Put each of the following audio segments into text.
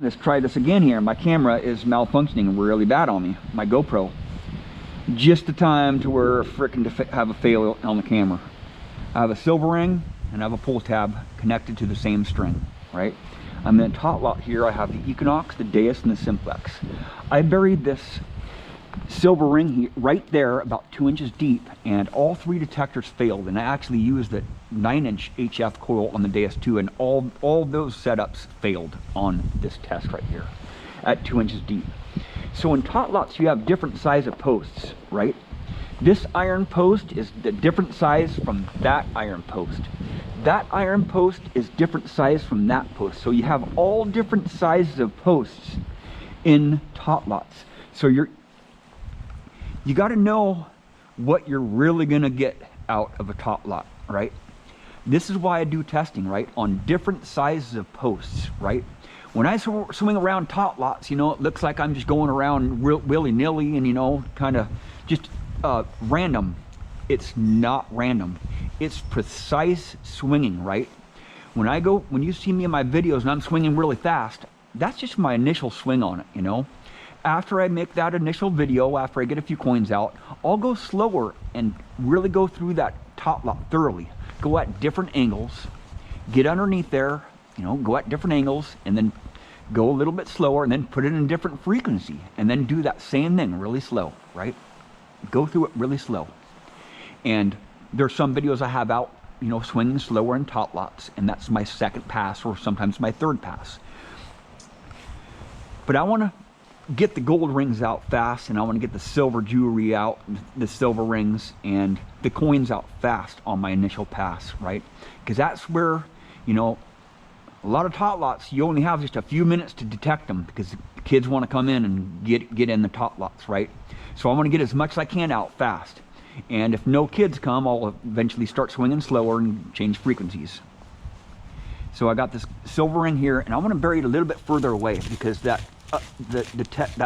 Let's try this again here. My camera is malfunctioning really bad on me, my GoPro. Just the time to where frickin' to have a fail on the camera. I have a silver ring and I have a pull tab connected to the same string, right? I'm in the top lot here. I have the Equinox, the Deus, and the Simplex. I buried this silver ring here, right there, about 2 inches deep, and all 3 detectors failed. And I actually used the 9-inch HF coil on the Deus too, and all those setups failed on this test right here at 2 inches deep. So in tot lots, you have different size of posts, right? This iron post is the different size from that iron post. That iron post is different size from that post. So you have all different sizes of posts in tot lots. So you got to know what you're really going to get out of a tot lot, right? This is why I do testing, right? On different sizes of posts, right? When I swing around tot lots, you know, it looks like I'm just going around willy-nilly and, you know, kind of just random. It's not random. It's precise swinging, right? When you see me in my videos and I'm swinging really fast, that's just my initial swing on it, you know? After I make that initial video, after I get a few coins out, I'll go slower and really go through that tot lot thoroughly. Go at different angles, get underneath there, you know, go at different angles, and then go a little bit slower, and then put it in a different frequency, and then do that same thing really slow, right? Go through it really slow. And there's some videos I have out, you know, swinging slower in tot lots, and that's my second pass or sometimes my third pass. But I want to get the gold rings out fast, and I want to get the silver jewelry out, the silver rings and the coins out fast on my initial pass, right? Because that's where, you know, a lot of tot lots, you only have just a few minutes to detect them because the kids want to come in and get in the tot lots, right? So I want to get as much as I can out fast. And if no kids come, I'll eventually start swinging slower and change frequencies. So I got this silver ring here, and I want to bury it a little bit further away because that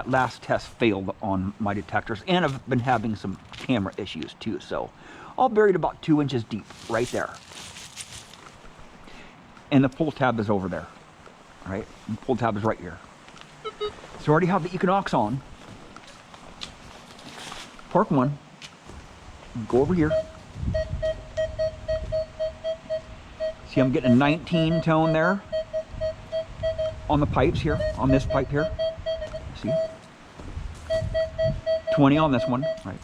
last test failed on my detectors, and I've been having some camera issues too. So I'll bury it about 2 inches deep right there. And the pull tab is over there, right? And the pull tab is right here. So I already have the Equinox on. Park one. Go over here. See, I'm getting a 19 tone there on the pipes here, on this pipe here. See? 20 on this one, right?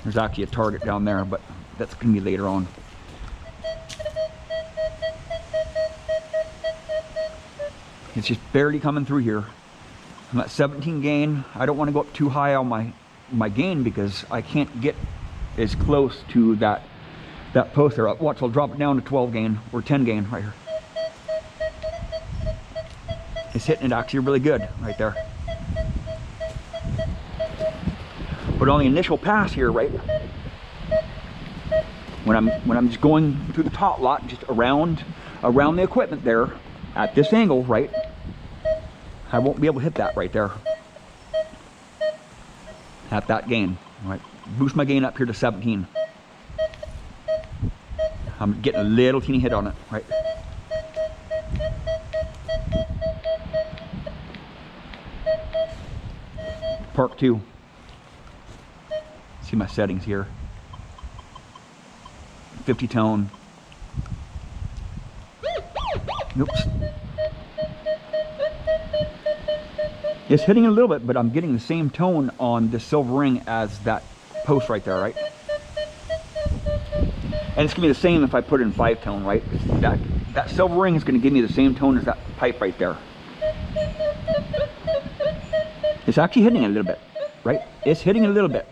There's actually a target down there, but that's gonna be later on. It's just barely coming through here. I'm at 17 gain. I don't want to go up too high on my gain because I can't get as close to that post there. Watch, I'll drop it down to 12 gain or 10 gain right here. It's hitting it actually really good right there. But on the initial pass here, right, when I'm just going through the tot lot, just around the equipment there at this angle, right, I won't be able to hit that right there at that gain, right? Boost my gain up here to 17. I'm getting a little teeny hit on it, right? Park 2. See my settings here. 50 tone. Oops. It's hitting a little bit, but I'm getting the same tone on the silver ring as that post right there, right? And it's gonna be the same if I put it in 5 tone, right? That silver ring is gonna give me the same tone as that pipe right there. It's actually hitting a little bit, right? It's hitting a little bit.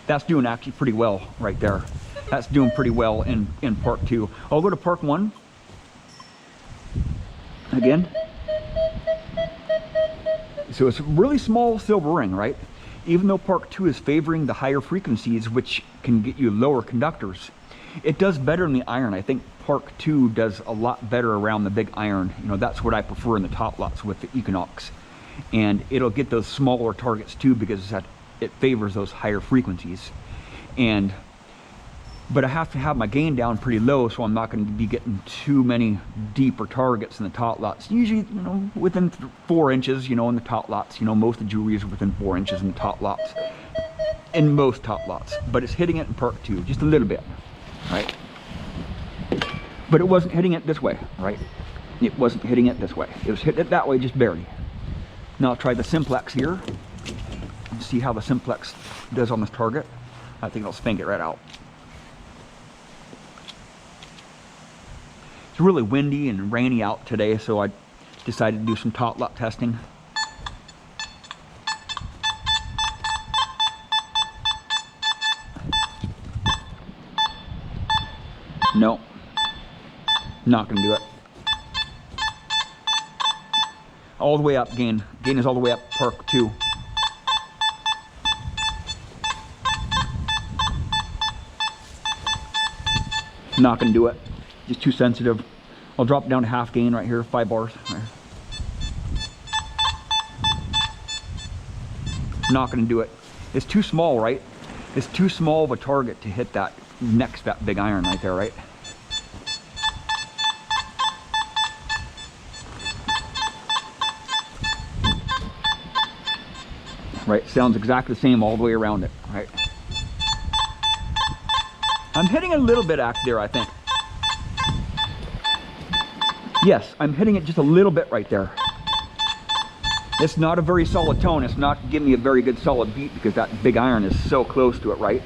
That's doing actually pretty well right there. That's doing pretty well in Park 2. I'll go to Park 1 again. So it's a really small silver ring, right? Even though Park 2 is favoring the higher frequencies, which can get you lower conductors, it does better in the iron. I think Park 2 does a lot better around the big iron. You know, that's what I prefer in the top lots with the Equinox. And it'll get those smaller targets too because it favors those higher frequencies. And but I have to have my gain down pretty low, so I'm not going to be getting too many deeper targets in the top lots. Usually, you know, within 4 inches, you know, in the top lots. You know, most of the jewelry is within 4 inches in the top lots. In most top lots, but it's hitting it in perk 2, just a little bit, right? But it wasn't hitting it this way, right? It wasn't hitting it this way. It was hitting it that way, just barely. Now I'll try the Simplex here and see how the Simplex does on this target. I think I'll spank it right out. It's really windy and rainy out today, so I decided to do some top lot testing. No, not gonna do it. All the way up, gain. Gain is all the way up, perk 2. Not gonna do it. Just too sensitive. I'll drop it down to half gain right here, 5 bars. Right. Not gonna do it. It's too small, right? It's too small of a target to hit that next, that big iron right there, right? Right, sounds exactly the same all the way around it, right? I'm hitting a little bit act there, I think. Yes, I'm hitting it just a little bit right there. It's not a very solid tone. It's not giving me a very good solid beat because that big iron is so close to it, right?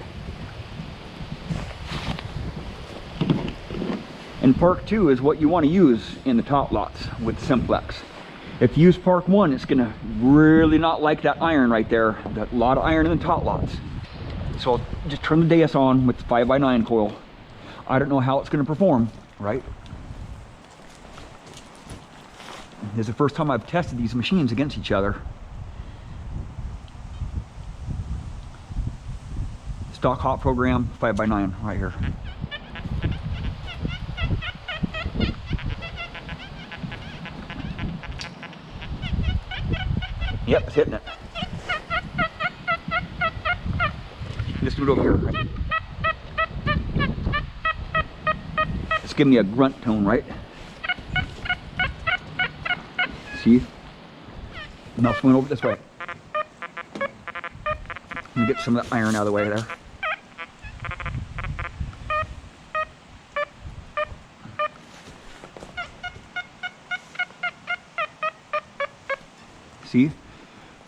And Park 2 is what you want to use in the top lots with Simplex. If you use Park 1, it's going to really not like that iron right there. That lot of iron in the top lots. So I'll just turn the Deus on with the 5x9 coil. I don't know how it's going to perform, right? This is the first time I've tested these machines against each other. Stock hot program, 5x9 right here. Yep, it's hitting it. Let's do it over here. It's giving me a grunt tone, right? See? Now swing over this way. Let me get some of that iron out of the way there. See?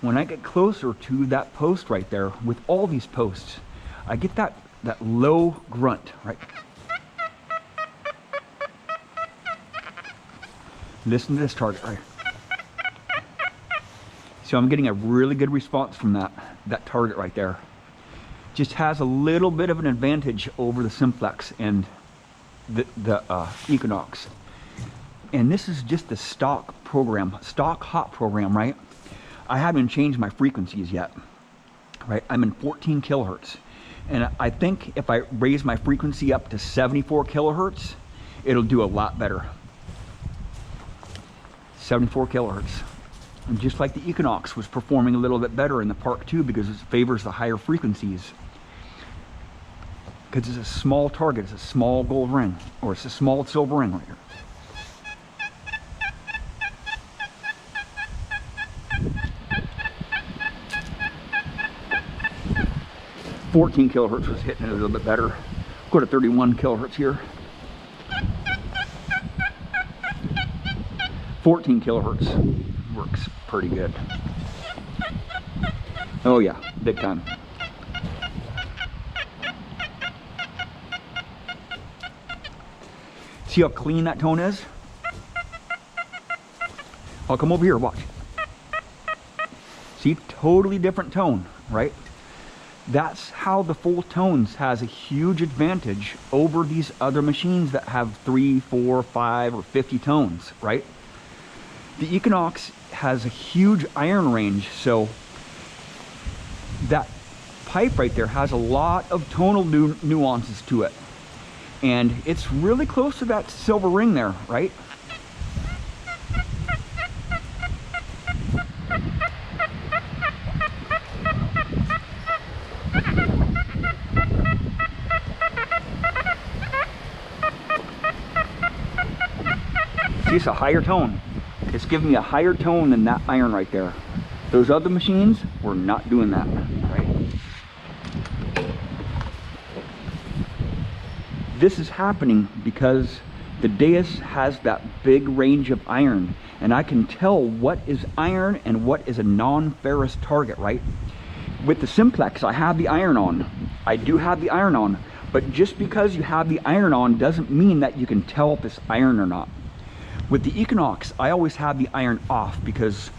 When I get closer to that post right there, with all these posts, I get that low grunt, right? Listen to this target right here. So I'm getting a really good response from that target right there. Just has a little bit of an advantage over the Simplex and the Equinox. And this is just the stock program, stock hot program, right? I haven't changed my frequencies yet, right? I'm in 14 kilohertz. And I think if I raise my frequency up to 74 kilohertz, it'll do a lot better. 74 kilohertz. And just like the Equinox was performing a little bit better in the Park 2 because it favors the higher frequencies. Because it's a small target, it's a small gold ring, or it's a small silver ring right here. 14 kilohertz was hitting it a little bit better. Go to 31 kilohertz here. 14 kilohertz works pretty good. Oh yeah, big time. See how clean that tone is? I'll come over here, watch. See, totally different tone, right? That's how the full tones has a huge advantage over these other machines that have 3, 4, 5, or 50 tones, right? The Equinox has a huge iron range, so that pipe right there has a lot of tonal nuances to it. And it's really close to that silver ring there, right? just a higher tone. It's giving me a higher tone than that iron right there. Those other machines were not doing that, right? This is happening because the Deus has that big range of iron, and I can tell what is iron and what is a non-ferrous target, right? With the Simplex, I have the iron on. I do have the iron on, but just because you have the iron on doesn't mean that you can tell if it's iron or not. With the Equinox, I always have the iron off because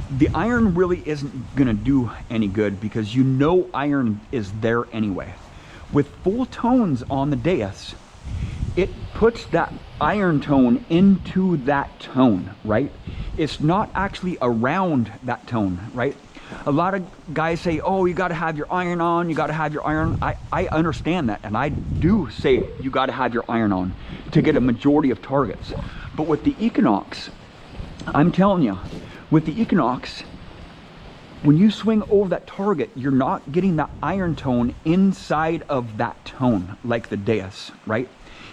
the iron really isn't gonna do any good because you know iron is there anyway. With full tones on the Deus, it puts that iron tone into that tone, right? It's not actually around that tone, right? A lot of guys say, oh, you gotta have your iron on, you gotta have your iron. I understand that, and I do say you gotta have your iron on to get a majority of targets. But with the Equinox, I'm telling you, with the Equinox, when you swing over that target, you're not getting that iron tone inside of that tone like the Deus, right?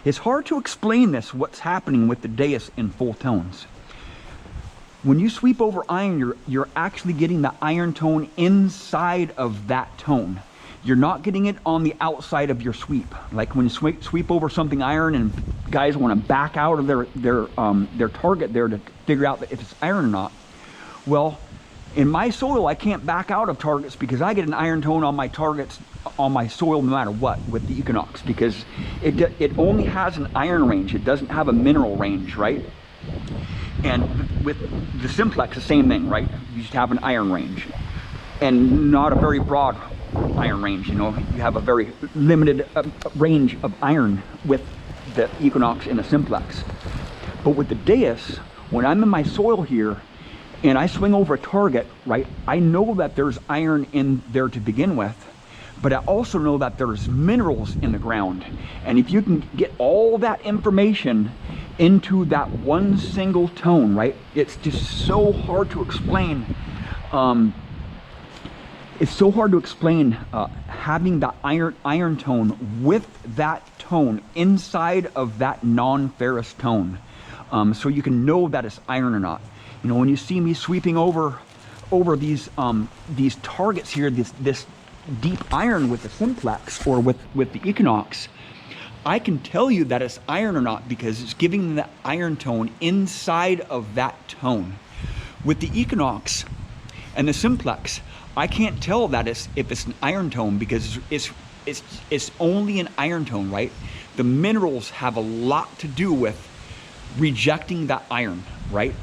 It's hard to explain this, what's happening with the Deus in full tones. When you sweep over iron, you're actually getting the iron tone inside of that tone. You're not getting it on the outside of your sweep. Like when you sweep over something iron and guys want to back out of their target there to figure out if it's iron or not. Well, in my soil, I can't back out of targets because I get an iron tone on my targets on my soil no matter what with the Equinox, because it only has an iron range. It doesn't have a mineral range, right? And with the Simplex, the same thing, right? You just have an iron range and not a very broad iron range. You know, you have a very limited range of iron with the Equinox and the Simplex. But with the Deus, when I'm in my soil here and I swing over a target, right, I know that there's iron in there to begin with, but I also know that there's minerals in the ground. And if you can get all that information into that one single tone, right, it's just so hard to explain. It's so hard to explain having the iron tone with that tone inside of that non-ferrous tone, so you can know that it's iron or not. You know, when you see me sweeping over these targets here, this deep iron with the Simplex or with the Equinox, I can tell you that it's iron or not because it's giving the iron tone inside of that tone. With the Equinox and the Simplex, I can't tell that if it's an iron tone because it's only an iron tone, right? The minerals have a lot to do with rejecting that iron, right?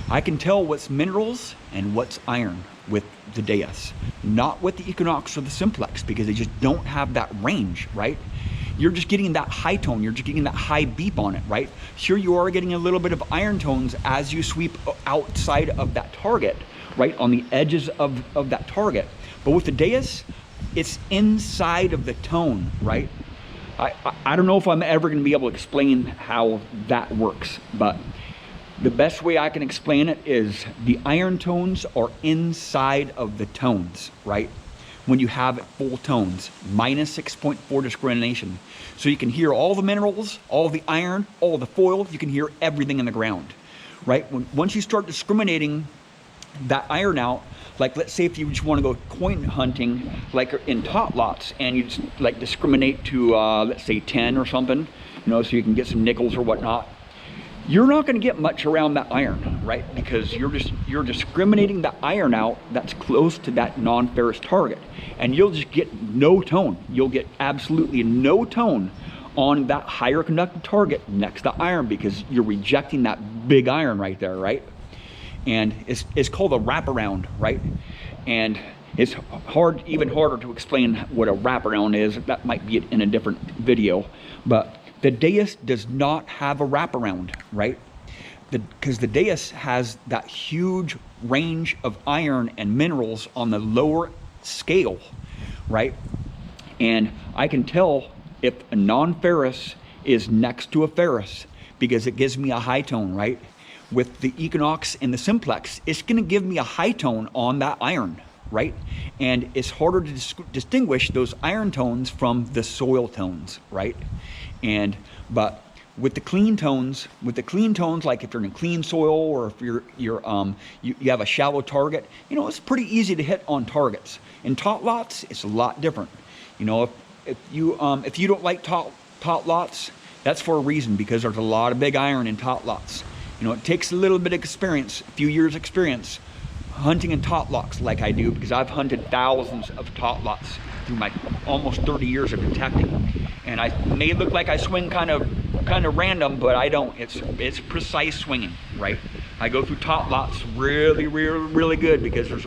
I can tell what's minerals and what's iron with the Deus, not with the Equinox or the Simplex because they just don't have that range, right? You're just getting that high tone, you're just getting that high beep on it, right? Sure, you are getting a little bit of iron tones as you sweep outside of that target, right, on the edges of that target. But with the Deus, it's inside of the tone, right? I don't know if I'm ever going to be able to explain how that works, but the best way I can explain it is the iron tones are inside of the tones, right? When you have it full tones, minus 6.4 discrimination. So you can hear all the minerals, all the iron, all the foil, you can hear everything in the ground, right? Once you start discriminating that iron out, like let's say if you just want to go coin hunting, like in tot lots, and you just like discriminate to, let's say 10 or something, you know, so you can get some nickels or whatnot. You're not going to get much around that iron, right? Because you're discriminating the iron out that's close to that non-ferrous target, and you'll just get no tone. You'll get absolutely no tone on that higher conductive target next to iron because you're rejecting that big iron right there, right? And it's called a wraparound, right? And it's hard, even harder to explain what a wraparound is. That might be in a different video, but the Deus does not have a wraparound, right? Because the Deus has that huge range of iron and minerals on the lower scale, right? And I can tell if a non-ferrous is next to a ferrous because it gives me a high tone, right? With the Equinox and the Simplex, it's gonna give me a high tone on that iron, right? And it's harder to distinguish those iron tones from the soil tones, right? But With the clean tones, like if you're in clean soil or if you have a shallow target, you know, it's pretty easy to hit on targets. In tot lots, it's a lot different. You know, if you don't like tot lots, that's for a reason, because there's a lot of big iron in tot lots. You know, it takes a little bit of experience, a few years experience, hunting in tot lots like I do, because I've hunted thousands of tot lots through my almost 30 years of detecting. And I may look like I swing kind of random, but I don't. It's precise swinging, right? I go through tot lots really good, because there's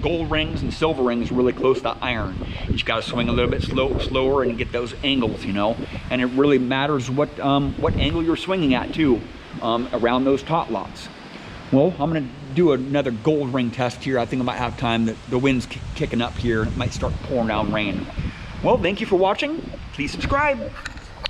gold rings and silver rings really close to iron. You just got to swing a little bit slower and get those angles, you know. And it really matters what angle you're swinging at too, around those tot lots. Well, I'm gonna do another gold ring test here. I think I might have time. The wind's kicking up here. It might start pouring down rain. Well, thank you for watching. Please subscribe.